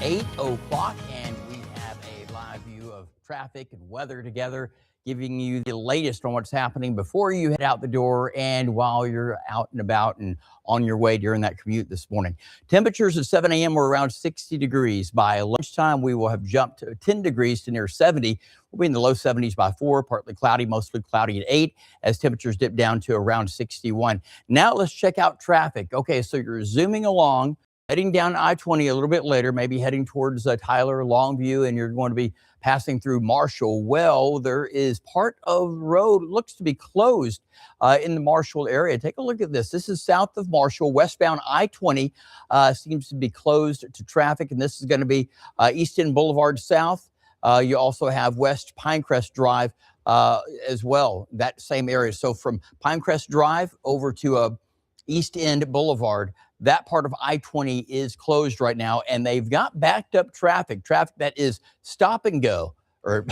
8 o'clock, and we have a live view of traffic and weather together, giving you the latest on what's happening before you head out the door and while you're out and about and on your way during that commute this morning. Temperatures at 7 a.m. were around 60 degrees. By lunchtime, we will have jumped to 10 degrees to near 70. We'll be in the low 70s by 4, partly cloudy, mostly cloudy at 8, as temperatures dip down to around 61. Now let's check out traffic. Okay, so you're zooming along, heading down I-20 a little bit later, maybe heading towards Tyler, Longview, and you're going to be passing through Marshall. Well, there is part of the road looks to be closed in the Marshall area. Take a look at this. This is south of Marshall, westbound I-20 seems to be closed to traffic, and this is going to be East End Boulevard South. You also have West Pinecrest Drive as well, that same area. So from Pinecrest Drive over to East End Boulevard, that part of I-20 is closed right now, and they've got backed up traffic that is stop and go, or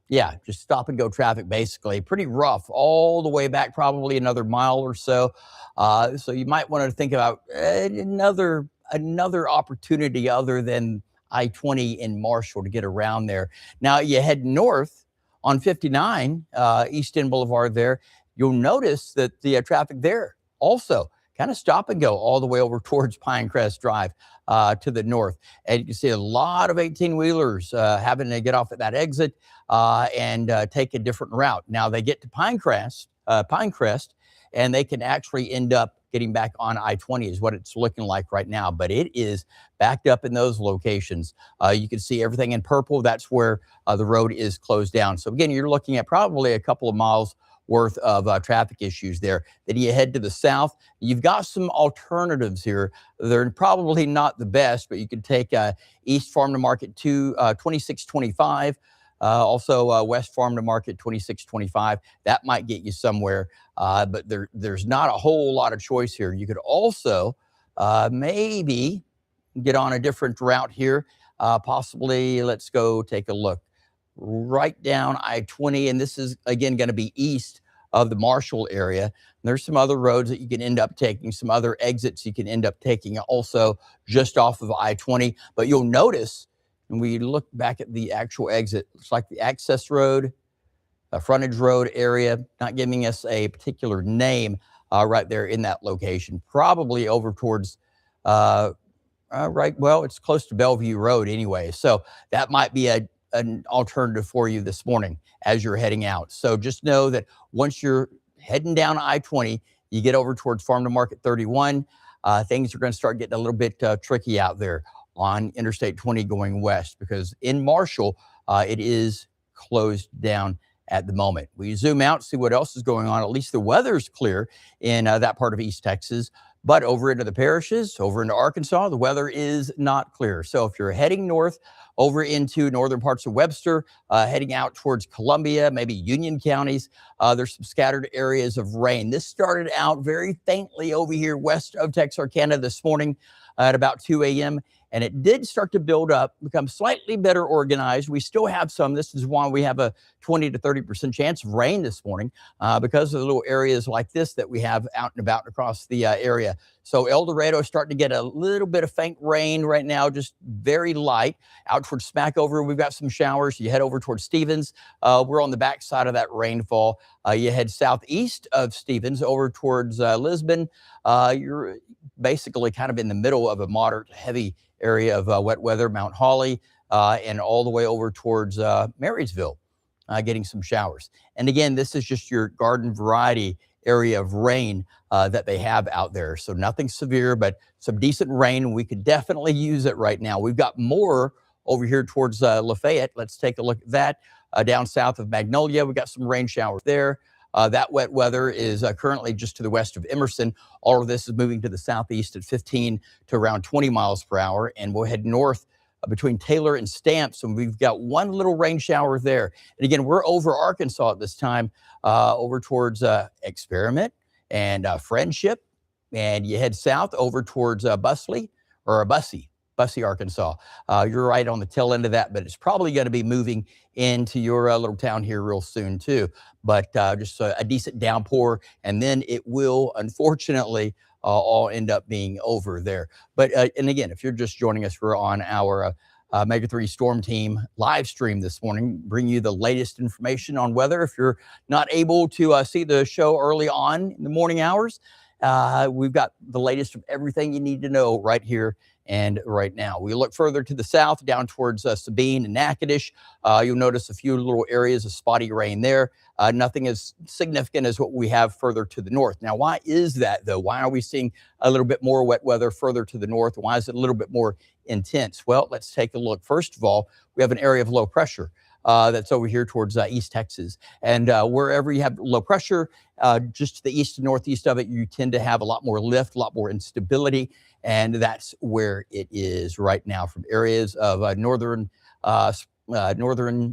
yeah, just stop and go traffic, basically. Pretty rough all the way back, probably another mile or so. So you might want to think about another opportunity other than I-20 in Marshall to get around there. Now you head north on 59, East End Boulevard there. You'll notice that the traffic there also kind of stop and go all the way over towards Pinecrest Drive to the north. And you can see a lot of 18-wheelers having to get off at that exit and take a different route. Now they get to Pinecrest, and they can actually end up getting back on I-20 is what it's looking like right now. But it is backed up in those locations. You can see everything in purple. That's where the road is closed down. So again, you're looking at probably a couple of miles worth of traffic issues there. Then you head to the south. You've got some alternatives here. They're probably not the best, but you could take East Farm to Market 2625. Also West Farm to Market 2625. That might get you somewhere, but there's not a whole lot of choice here. You could also maybe get on a different route here. Possibly, let's go take a look. Right down I-20, and this is again going to be east of the Marshall area. And there's some other roads that you can end up taking, some other exits you can end up taking also just off of I-20. But you'll notice when we look back at the actual exit, it's like the access road, frontage road area, not giving us a particular name right there in that location. Probably over towards right, well, it's close to Bellevue Road anyway. So that might be an alternative for you this morning as you're heading out. So just know that once you're heading down I-20, you get over towards Farm to Market 31, things are going to start getting a little bit tricky out there on Interstate 20 going west, because in Marshall, it is closed down at the moment. We zoom out, see what else is going on. At least the weather's clear in that part of East Texas. But over into the parishes, over into Arkansas, the weather is not clear. So if you're heading north over into northern parts of Webster, heading out towards Columbia, maybe Union counties, there's some scattered areas of rain. This started out very faintly over here west of Texarkana this morning at about 2 a.m. And it did start to build up, become slightly better organized. We still have some. This is why we have a 20 to 30% chance of rain this morning because of the little areas like this that we have out and about across the area. So El Dorado is starting to get a little bit of faint rain right now, just very light. Out towards Smackover, we've got some showers. You head over towards Stevens. We're on the backside of that rainfall. You head southeast of Stevens over towards Lisbon. You're basically kind of in the middle of a moderate heavy area of wet weather, Mount Holly, and all the way over towards Marysville, getting some showers. And again, this is just your garden variety area of rain that they have out there. So nothing severe, but some decent rain. We could definitely use it right now. We've got more over here towards Lafayette. Let's take a look at that. Down south of Magnolia, we got some rain showers there. That wet weather is currently just to the west of Emerson. All of this is moving to the southeast at 15 to around 20 miles per hour. And we'll head north between Taylor and Stamps, and we've got one little rain shower there. And again, we're over Arkansas at this time, over towards Experiment and Friendship. And you head south over towards Bussey, Arkansas. You're right on the tail end of that, but it's probably going to be moving into your little town here real soon too. But just a decent downpour, and then it will, unfortunately, all end up being over there. But and again, if you're just joining us, we're on our Mega 3 Storm Team live stream this morning, bring you the latest information on weather. If you're not able to see the show early on in the morning hours, we've got the latest of everything you need to know right here and right now. We look further to the south, down towards Sabine and Natchitoches. You'll notice a few little areas of spotty rain there. Nothing as significant as what we have further to the north. Now, why is that, though? Why are we seeing a little bit more wet weather further to the north? Why is it a little bit more intense? Well, let's take a look. First of all, we have an area of low pressure that's over here towards East Texas. And wherever you have low pressure, just to the east and northeast of it, you tend to have a lot more lift, a lot more instability. And that's where it is right now, from areas of northern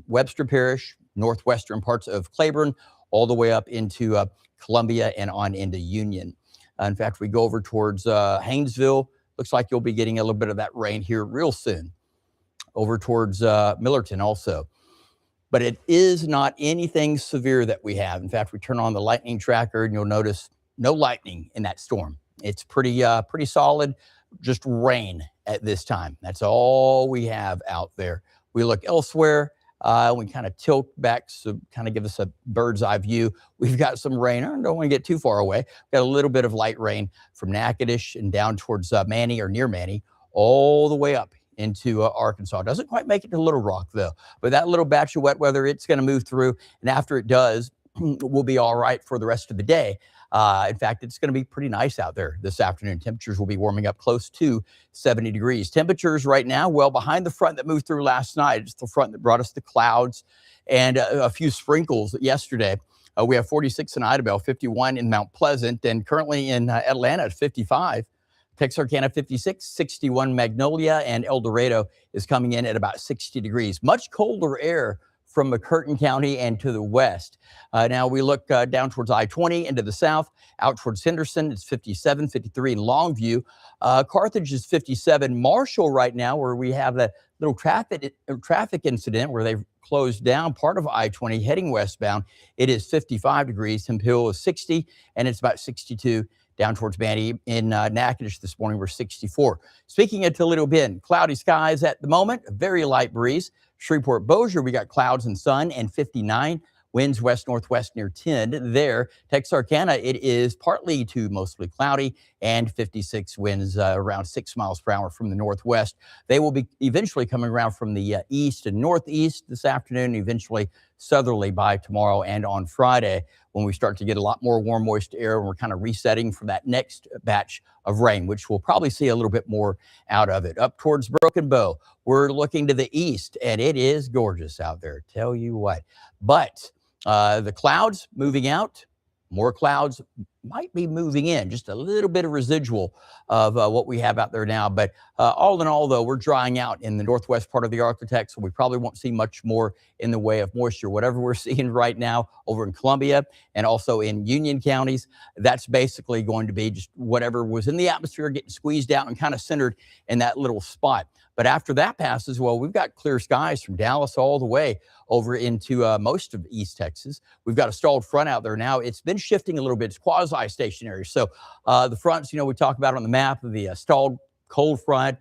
Webster Parish, northwestern parts of Claiborne, all the way up into Columbia and on into Union. In fact, we go over towards Haynesville. Looks like you'll be getting a little bit of that rain here real soon. Over towards Millerton also. But it is not anything severe that we have. In fact, we turn on the lightning tracker and you'll notice no lightning in that storm. It's pretty solid, just rain at this time. That's all we have out there. We look elsewhere. We kind of tilt back, so kind of give us a bird's eye view. We've got some rain. I don't want to get too far away. We've got a little bit of light rain from Natchitoches and down towards Manny or near Manny, all the way up into Arkansas. Doesn't quite make it to Little Rock, though. But that little batch of wet weather, it's going to move through. And after it does, we'll be all right for the rest of the day. In fact, it's going to be pretty nice out there this afternoon. Temperatures will be warming up close to 70 degrees. Temperatures right now, well, behind the front that moved through last night. It's the front that brought us the clouds and a few sprinkles yesterday. We have 46 in Idabel, 51 in Mount Pleasant, and currently in Atlanta at 55. Texarkana 56, 61 Magnolia, and El Dorado is coming in at about 60 degrees. Much colder air from McCurtain County and to the west. Now we look down towards I-20 into the south, out towards Henderson, it's 57, 53 in Longview. Carthage is 57. Marshall right now, where we have that little traffic incident where they've closed down part of I-20 heading westbound, it is 55 degrees. Hemphill is 60, and it's about 62 down towards Manny. In Natchitoches this morning, we're 64. Speaking of Toledo Bend, cloudy skies at the moment, a very light breeze. Shreveport Bossier, we got clouds and sun and 59. Winds west-northwest near 10 there. Texarkana, it is partly to mostly cloudy and 56 winds around 6 miles per hour from the northwest. They will be eventually coming around from the east and northeast this afternoon, eventually southerly by tomorrow and on Friday, when we start to get a lot more warm, moist air, and we're kind of resetting for that next batch of rain, which we'll probably see a little bit more out of it. Up towards Broken Bow, we're looking to the east, and it is gorgeous out there, tell you what. But the clouds moving out, more clouds might be moving in, just a little bit of residual of what we have out there now. But all in all, though, we're drying out in the northwest part of the Arctic, so we probably won't see much more in the way of moisture. Whatever we're seeing right now over in Columbia and also in Union counties, that's basically going to be just whatever was in the atmosphere getting squeezed out and kind of centered in that little spot. But after that passes, well, we've got clear skies from Dallas all the way over into most of East Texas. We've got a stalled front out there now. It's been shifting a little bit. It's quasi-stationary. So the fronts, we talk about on the map, the stalled cold front,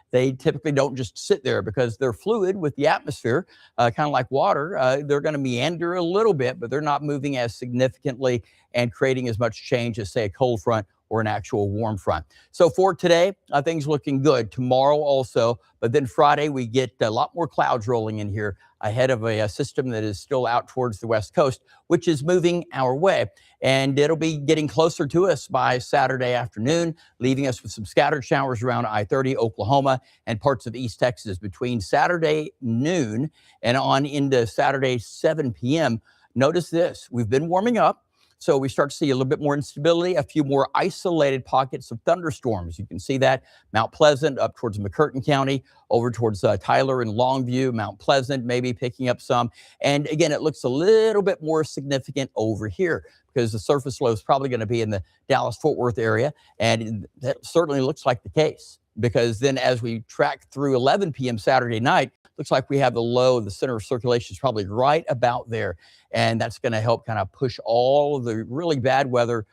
they typically don't just sit there because they're fluid with the atmosphere, kind of like water. They're going to meander a little bit, but they're not moving as significantly and creating as much change as, say, a cold front or an actual warm front. So for today, things looking good. Tomorrow also, but then Friday we get a lot more clouds rolling in here ahead of a system that is still out towards the west coast, which is moving our way. And it'll be getting closer to us by Saturday afternoon, leaving us with some scattered showers around I-30, Oklahoma, and parts of East Texas between Saturday noon and on into Saturday 7 p.m. Notice this, we've been warming up. So we start to see a little bit more instability, a few more isolated pockets of thunderstorms. You can see that Mount Pleasant up towards McCurtain County, over towards Tyler and Longview, Mount Pleasant maybe picking up some. And again, it looks a little bit more significant over here because the surface low is probably going to be in the Dallas-Fort Worth area. And that certainly looks like the case, because then as we track through 11 p.m. Saturday night, looks like we have the low, the center of circulation is probably right about there. And that's going to help kind of push all of the really bad weather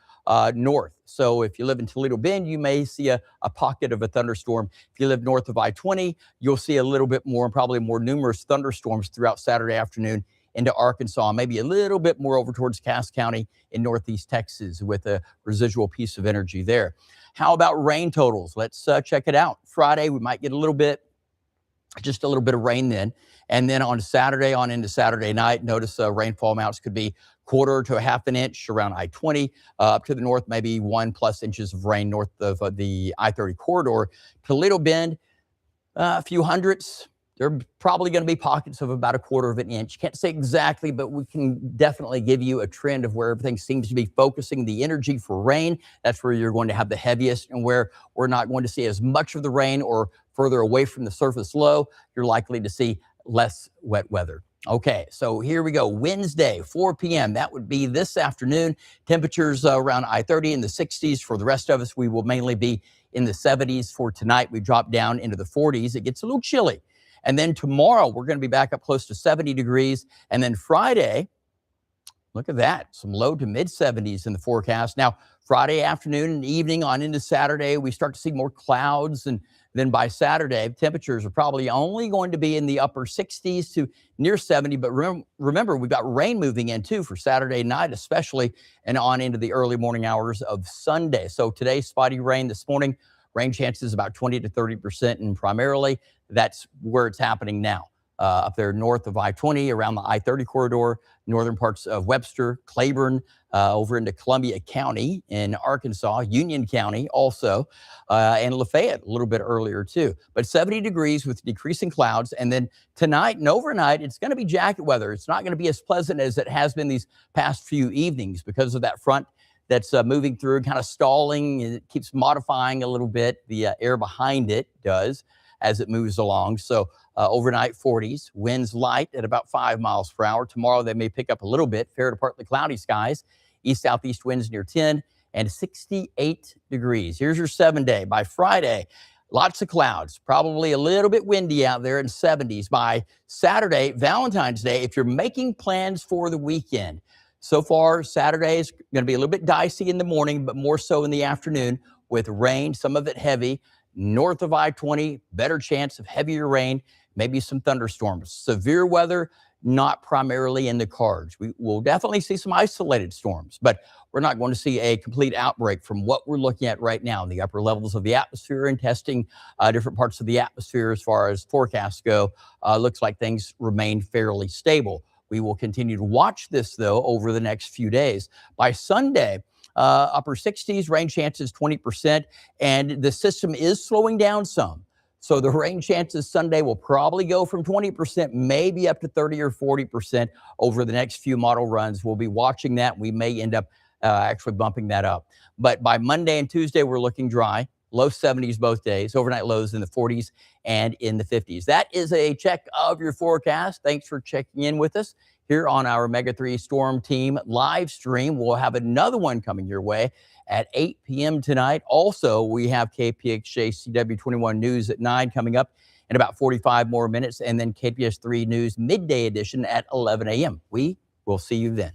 north. So if you live in Toledo Bend, you may see a pocket of a thunderstorm. If you live north of I-20, you'll see a little bit more, probably more numerous thunderstorms throughout Saturday afternoon into Arkansas, maybe a little bit more over towards Cass County in northeast Texas with a residual piece of energy there. How about rain totals? Let's check it out. Friday, we might get just a little bit of rain then. And then on Saturday, on into Saturday night, notice rainfall amounts could be 1/4 to 1/2 inch around I-20, up to the north, maybe 1+ inches of rain north of the I-30 corridor. Toledo Bend, a few hundredths. There are probably going to be pockets of about 1/4 inch. Can't say exactly, but we can definitely give you a trend of where everything seems to be focusing the energy for rain. That's where you're going to have the heaviest, and where we're not going to see as much of the rain or further away from the surface low, you're likely to see less wet weather. Okay, so here we go. Wednesday, 4 p.m. That would be this afternoon. Temperatures around I-30 in the 60s. For the rest of us, we will mainly be in the 70s. For tonight, we drop down into the 40s. It gets a little chilly. And then tomorrow, we're going to be back up close to 70 degrees. And then Friday, look at that, some low to mid 70s in the forecast. Now, Friday afternoon and evening on into Saturday, we start to see more clouds. And then by Saturday, temperatures are probably only going to be in the upper 60s to near 70. But remember, we've got rain moving in too for Saturday night, especially, and on into the early morning hours of Sunday. So today, spotty rain this morning, rain chances about 20 to 30%. And primarily, that's where it's happening now. Up there north of I-20, around the I-30 corridor, northern parts of Webster, Claiborne, over into Columbia County in Arkansas, Union County also, and Lafayette a little bit earlier too. But 70 degrees with decreasing clouds. And then tonight and overnight, it's going to be jacket weather. It's not going to be as pleasant as it has been these past few evenings because of that front that's moving through, kind of stalling. It keeps modifying a little bit. The air behind it does as it moves along. So overnight 40s, winds light at about 5 miles per hour. Tomorrow they may pick up a little bit, fair to partly cloudy skies, east-southeast winds near 10 and 68 degrees. Here's your 7-day. By Friday, lots of clouds, probably a little bit windy out there in 70s. By Saturday, Valentine's Day, if you're making plans for the weekend, so far Saturday is going to be a little bit dicey in the morning, but more so in the afternoon with rain, some of it heavy. North of I-20, better chance of heavier rain, maybe some thunderstorms. Severe weather, not primarily in the cards. We will definitely see some isolated storms, but we're not going to see a complete outbreak from what we're looking at right now in the upper levels of the atmosphere and testing different parts of the atmosphere as far as forecasts go. Looks like things remain fairly stable. We will continue to watch this, though, over the next few days. By Sunday, upper 60s, rain chances 20%, and the system is slowing down some. So the rain chances Sunday will probably go from 20%, maybe up to 30 or 40% over the next few model runs. We'll be watching that. We may end up actually bumping that up. But by Monday and Tuesday, we're looking dry. Low 70s both days, overnight lows in the 40s and in the 50s. That is a check of your forecast. Thanks for checking in with us here on our Mega 3 Storm Team live stream. We'll have another one coming your way at 8 p.m. tonight. Also, we have KPXJ CW21 News at 9 coming up in about 45 more minutes, and then KPS 3 News Midday Edition at 11 a.m. We will see you then.